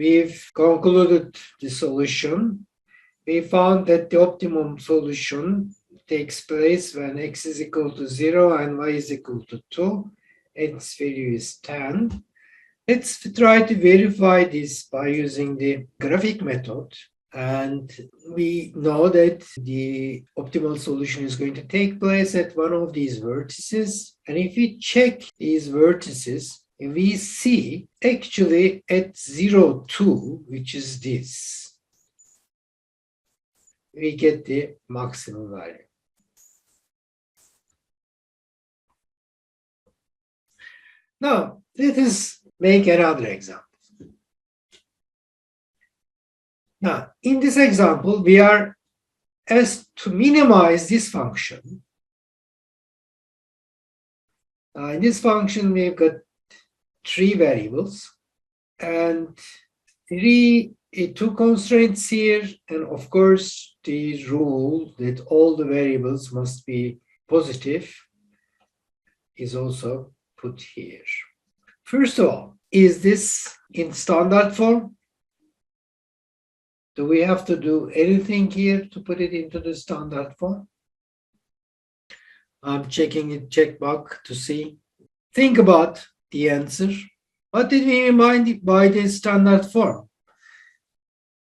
we've concluded the solution. We found that the optimum solution takes place when x is equal to 0 and y is equal to 2. Its value is 10. Let's try to verify this by using the graphic method. And we know that the optimal solution is going to take place at one of these vertices. And if we check these vertices, we see actually at 0, 2, which is this, we get the maximum value. Now, let us make another example. Now, in this example, we are asked to minimize this function. In this function, we've got 3 variables and 2 constraints here, and of course, the rule that all the variables must be positive is also put here. First of all, is this in standard form? Do we have to do anything here to put it into the standard form? I'm checking it, checkbox to see. Think about the answer. What did we mean by the standard form?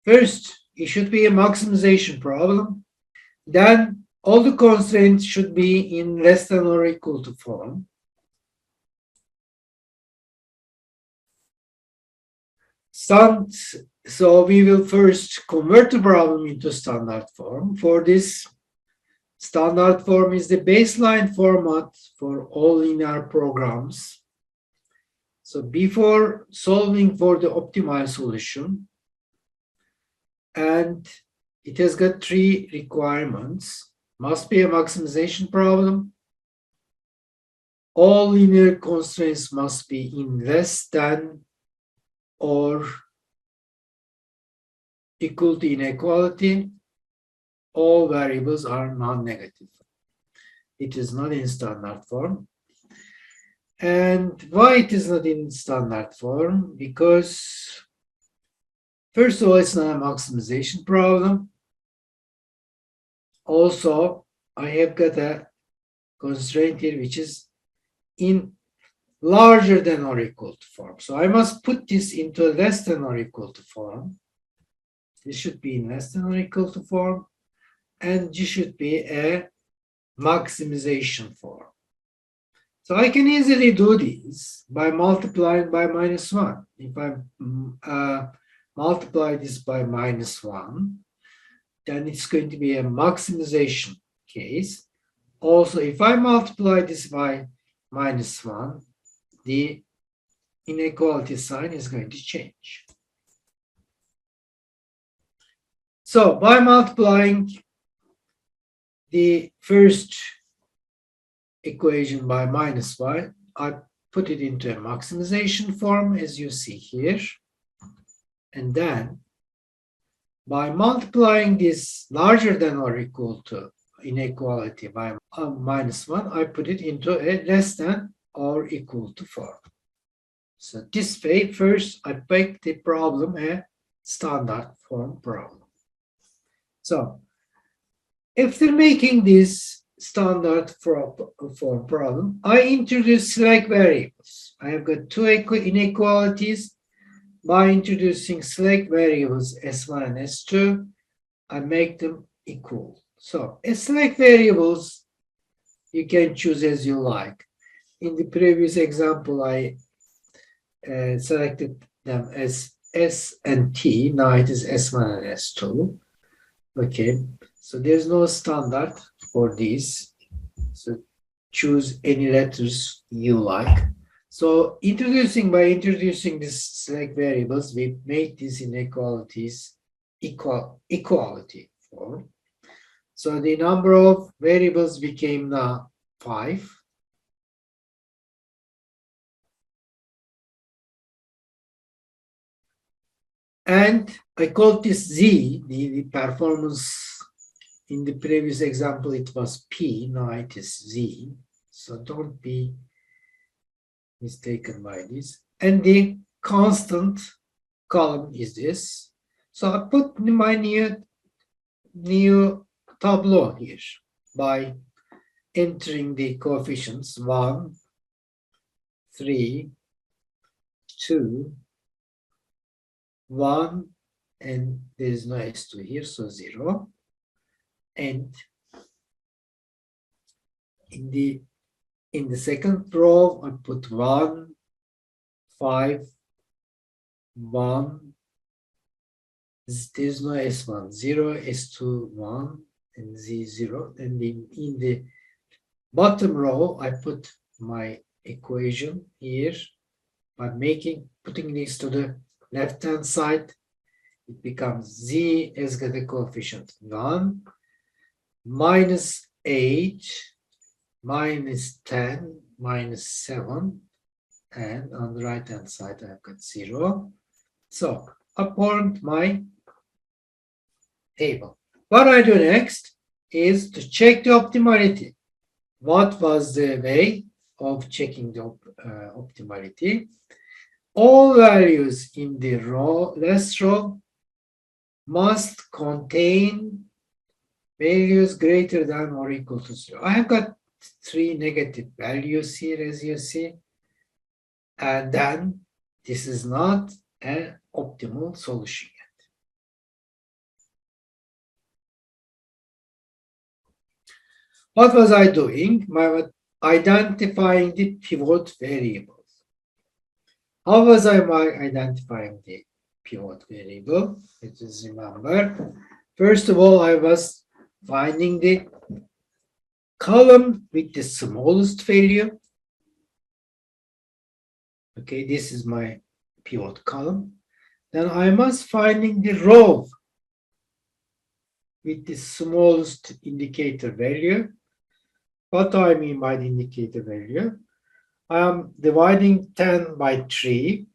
First, it should be a maximization problem. Then all the constraints should be in less than or equal to form. So we will first convert the problem into standard form. For this, standard form is the baseline format for all linear programs. So before solving for the optimal solution, and it has got 3 requirements. Must be a maximization problem. All linear constraints must be in less than or equal to inequality. All variables are non-negative. It is not in standard form. And why it is not in standard form? Because first of all, it's not a maximization problem. Also, I have got a constraint here which is in larger than or equal to form. So I must put this into less than or equal to form. This should be in less than or equal to form. And this should be a maximization form. So I can easily do this by multiplying by -1. If I multiply this by -1, then it's going to be a maximization case. Also, if I multiply this by -1, the inequality sign is going to change. So by multiplying the first equation by -1, I put it into a maximization form, as you see here. And then by multiplying this larger than or equal to inequality by -1, I put it into a less than or equal to form. So this way, first I make the problem a standard form problem. So after making this standard form problem, I introduce select variables. I have got 2 inequalities. By introducing select variables S1 and S2, I make them equal. So as select variables, you can choose as you like. In the previous example, I selected them as S and T. Now it is S1 and S2. Okay, so there's no standard for these. So choose any letters you like. So by introducing these select variables, we made these inequalities equality form. So the number of variables became now 5. And I called this Z, the performance. In the previous example, it was P, now it is Z. So don't be mistaken by this. And the constant column is this. So I put my new tableau here by entering the coefficients 1, 3, 2, 1, and there is no S2 here, so 0. And in the second row, I put 1, 5, 1. There's no S1, 0, S2, 1, and Z0. And in the bottom row, I put my equation here by putting this to the left-hand side. It becomes Z has got a coefficient 1, minus 8, minus 10, minus 7, and on the right-hand side, I've got 0. So I formed my table. What I do next is to check the optimality. What was the way of checking the optimality? All values in the last row must contain values greater than or equal to 0. I have got 3 negative values here, as you see, and then this is not an optimal solution yet. What was I doing? Identifying the pivot variables. How was I identifying the pivot variable? Let us remember. First of all, I was finding the column with the smallest value. Okay, this is my pivot column. Then I must finding the row with the smallest indicator value. What do I mean by the indicator value? I am dividing 10 by 3,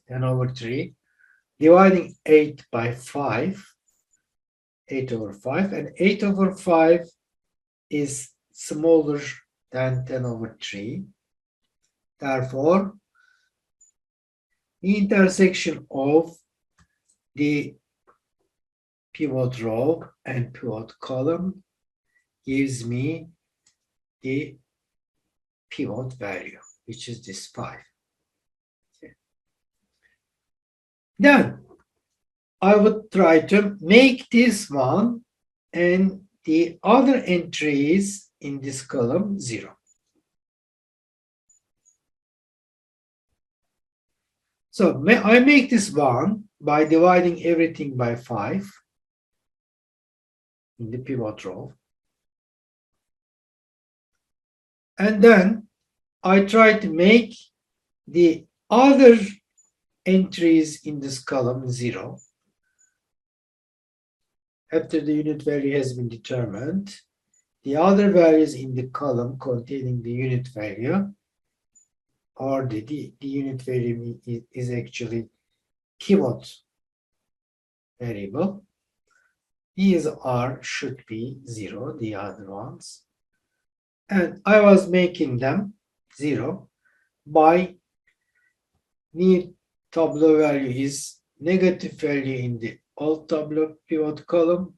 10 over 3, dividing 8 by 5, 8 over 5, and 8 over 5 is smaller than 10 over 3. Therefore, the intersection of the pivot row and pivot column gives me the pivot value, which is this 5. Okay. Then I would try to make this one and the other entries in this column 0. So I make this one by dividing everything by 5 in the pivot row. And then I try to make the other entries in this column 0. After the unit value has been determined, the other values in the column containing the unit value, or the unit value is actually pivot variable. These should be 0, the other ones. And I was making them 0 by new tableau value is negative value in the old tableau pivot column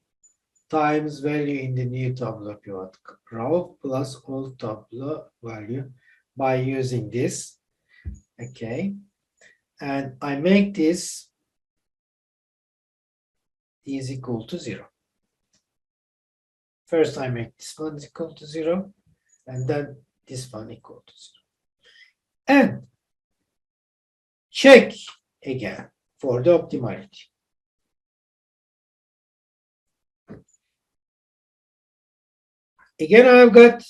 times value in the new tableau pivot row plus old tableau value by using this. Okay. And I make this is equal to 0. First, I make this one is equal to 0, and then this one equal to 0. And check again for the optimality. Again, I've got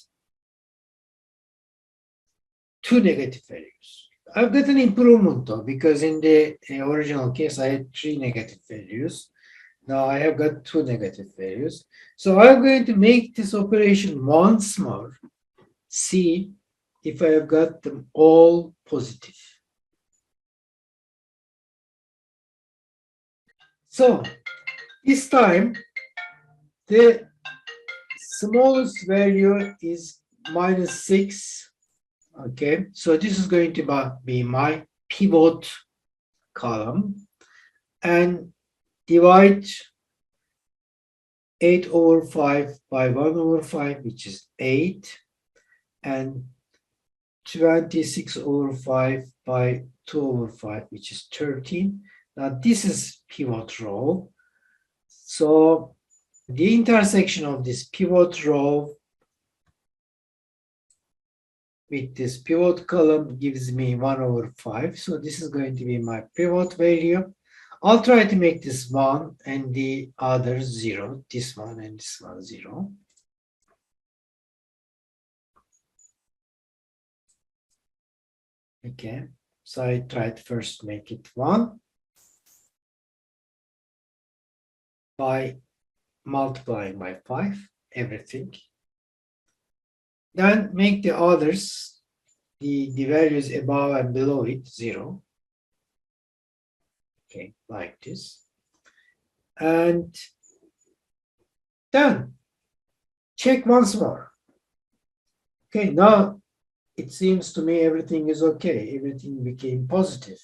2 negative values. I've got an improvement though, because in the original case, I had 3 negative values. Now I have got 2 negative values. So I'm going to make this operation once more, see if I have got them all positive. So this time, the smallest value is -6. Okay, so this is going to be my pivot column and divide 8 over 5 by 1 over 5, which is 8, and 26 over 5 by 2 over 5, which is 13. Now this is pivot row. So the intersection of this pivot row with this pivot column gives me 1 over 5. So this is going to be my pivot value. I'll try to make this 1 and the other 0. This one and this one 0. Okay, so I tried first to make it 1 by multiplying by 5, everything. Then make the others, the values above and below it, 0. Okay, like this. And then check once more. Okay, now it seems to me everything is okay. Everything became positive.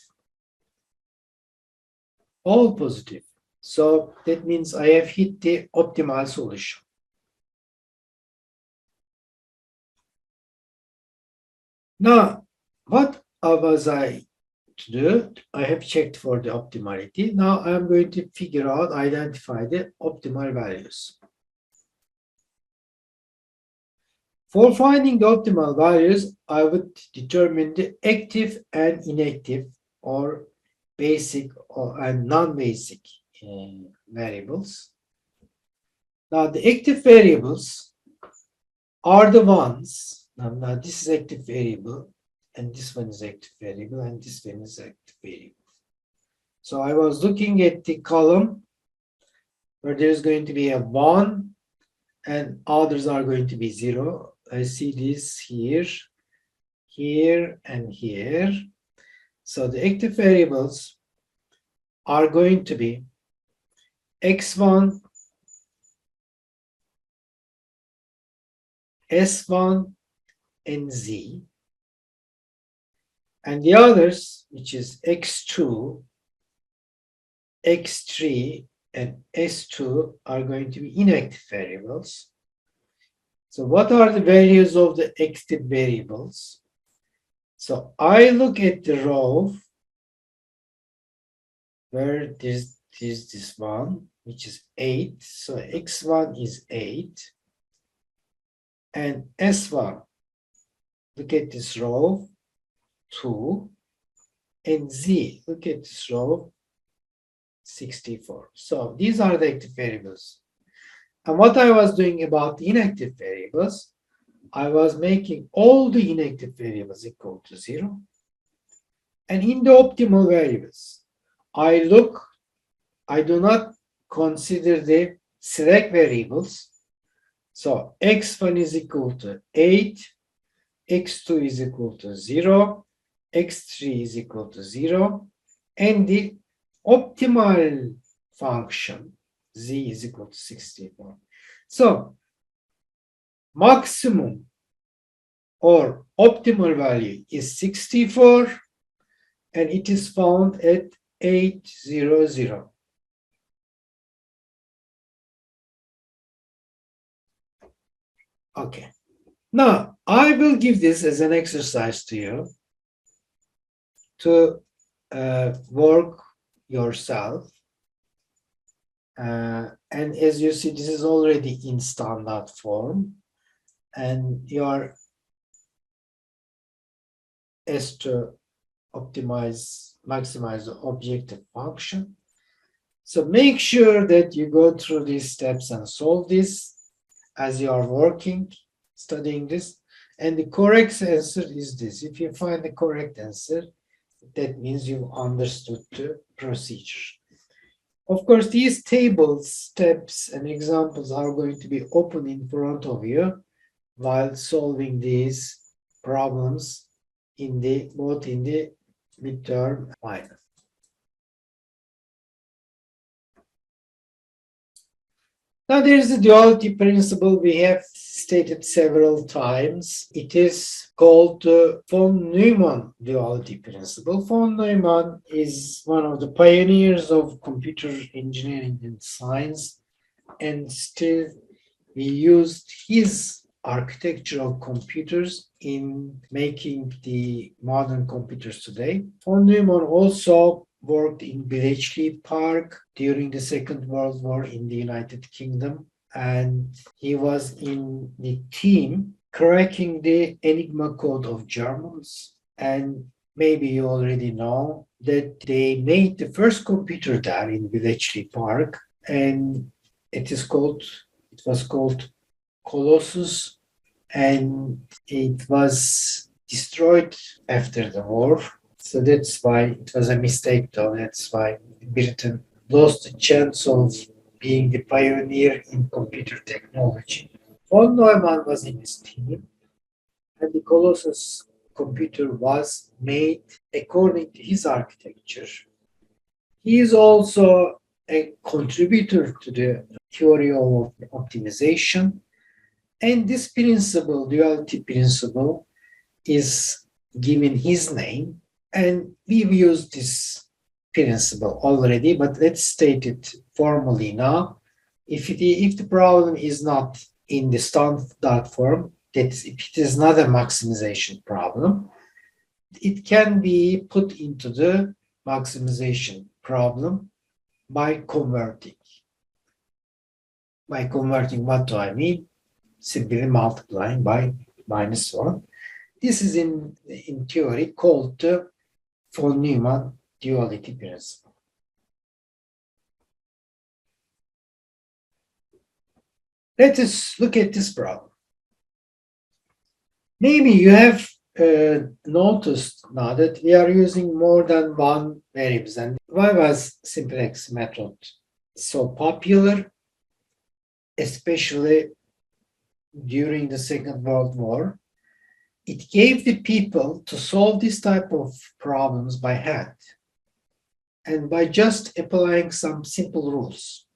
All positive. So that means I have hit the optimal solution. Now, what was I to do? I have checked for the optimality. Now I'm going to figure out, identify the optimal values. For finding the optimal values, I would determine the active and inactive or basic and non-basic variables. Now the active variables are the ones, now this is active variable, and this one is active variable, and this one is active variable. So I was looking at the column where there's going to be a 1 and others are going to be 0. I see this here, here, and here. So the active variables are going to be x1, s1, and z. And the others, which is x2, x3, and s2, are going to be inactive variables. So what are the values of the active variables? So I look at the row where there's this one, which is 8. So x1 is 8. And s1, look at this row, 2. And z, look at this row, 64. So these are the active variables. And what I was doing about the inactive variables, I was making all the inactive variables equal to 0. And in the optimal variables, I do not consider the slack variables. So x1 is equal to 8, x2 is equal to 0, x3 is equal to 0, and the optimal function z is equal to 64. So maximum or optimal value is 64, and it is found at 800. Okay. Now, I will give this as an exercise to you to work yourself. And as you see, this is already in standard form, and your is to maximize the objective function. So make sure that you go through these steps and solve this as you are working, studying this. And the correct answer is this. If you find the correct answer, that means you understood the procedure. Of course, these tables, steps, and examples are going to be open in front of you while solving these problems both in the midterm and final. Now there's the duality principle we have stated several times. It is called the von Neumann duality principle. Von Neumann is one of the pioneers of computer engineering and science, and still we used his architectural computers in making the modern computers today. Von Neumann also worked in Bletchley Park during the Second World War in the United Kingdom, and he was in the team cracking the Enigma code of Germans. And maybe you already know that they made the first computer there in Bletchley Park, and it was called Colossus, and it was destroyed after the war. So that's why it was a mistake, though. That's why Britain lost the chance of being the pioneer in computer technology. Von Neumann was in his team, and the Colossus computer was made according to his architecture. He is also a contributor to the theory of optimization. And this principle, duality principle, is given his name. And we've used this principle already, but let's state it formally now. If the problem is not in the standard form, that if it is not a maximization problem, it can be put into the maximization problem by converting. By converting, what do I mean? Simply multiplying by -1. This is in theory called the von Neumann duality principle. Let us look at this problem. Maybe you have noticed now that we are using more than one variables. And why was simplex method so popular, especially during the Second World War? It gave the people to solve this type of problems by hand and by just applying some simple rules.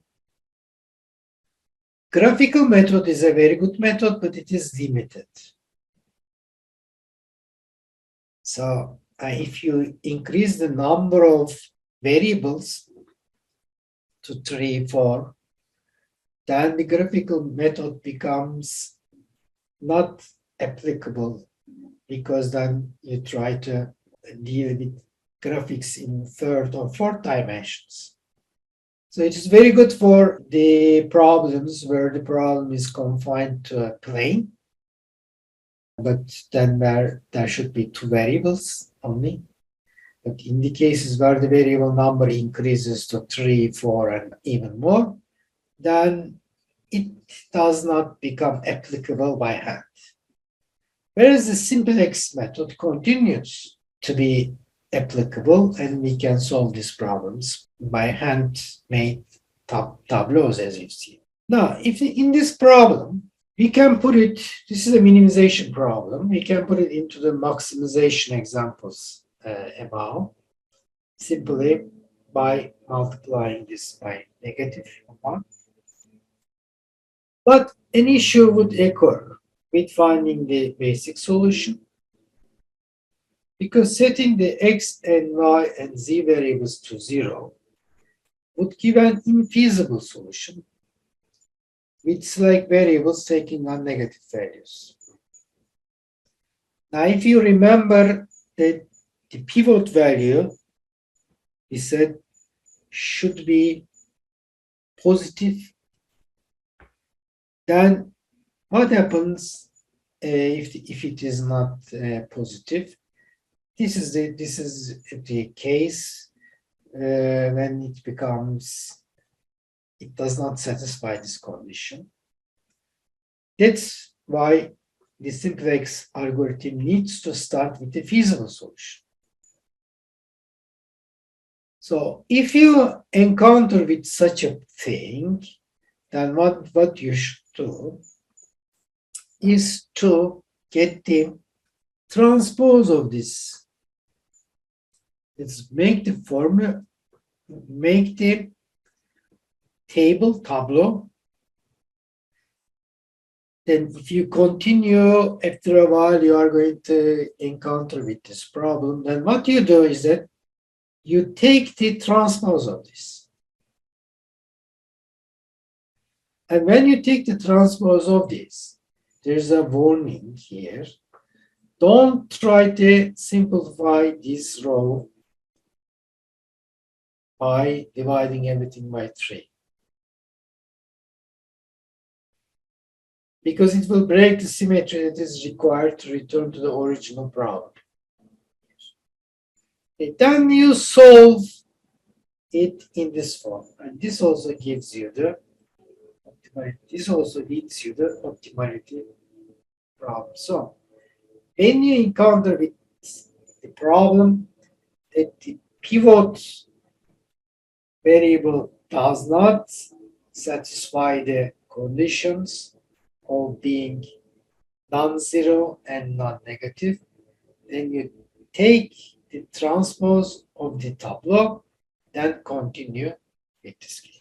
Graphical method is a very good method, but it is limited. So if you increase the number of variables to 3, 4, then the graphical method becomes not applicable, because then you try to deal with graphics in third or fourth dimensions. So it is very good for the problems where the problem is confined to a plane, but then there should be 2 variables only. But in the cases where the variable number increases to 3, 4, and even more, then it does not become applicable by hand. Whereas the simplex method continues to be applicable, and we can solve these problems by hand-made tableaus, as you see. Now, if in this problem, we can put it, this is a minimization problem, we can put it into the maximization examples above, simply by multiplying this by -1. But an issue would occur with finding the basic solution, because setting the x and y and z variables to 0 would give an infeasible solution with select variables taking non-negative values. Now, if you remember that the pivot value, we said, should be positive, then what happens if it is not positive? This is the case when it does not satisfy this condition. That's why the simplex algorithm needs to start with a feasible solution. So if you encounter with such a thing, then what you should do is to get the transpose of this. Let's make the formula, make the tableau then if you continue, after a while, you are going to encounter with this problem. Then what you do is that you take the transpose of this. And when you take the transpose of this, there's a warning here. Don't try to simplify this row by dividing everything by 3. Because it will break the symmetry that is required to return to the original problem. Okay, then you solve it in this form. And this also gives you the optimality. This also leads you the optimality problem. So when you encounter with the problem that the pivot variable does not satisfy the conditions of being non-zero and non-negative, then you take the transpose of the tableau, then continue with this case.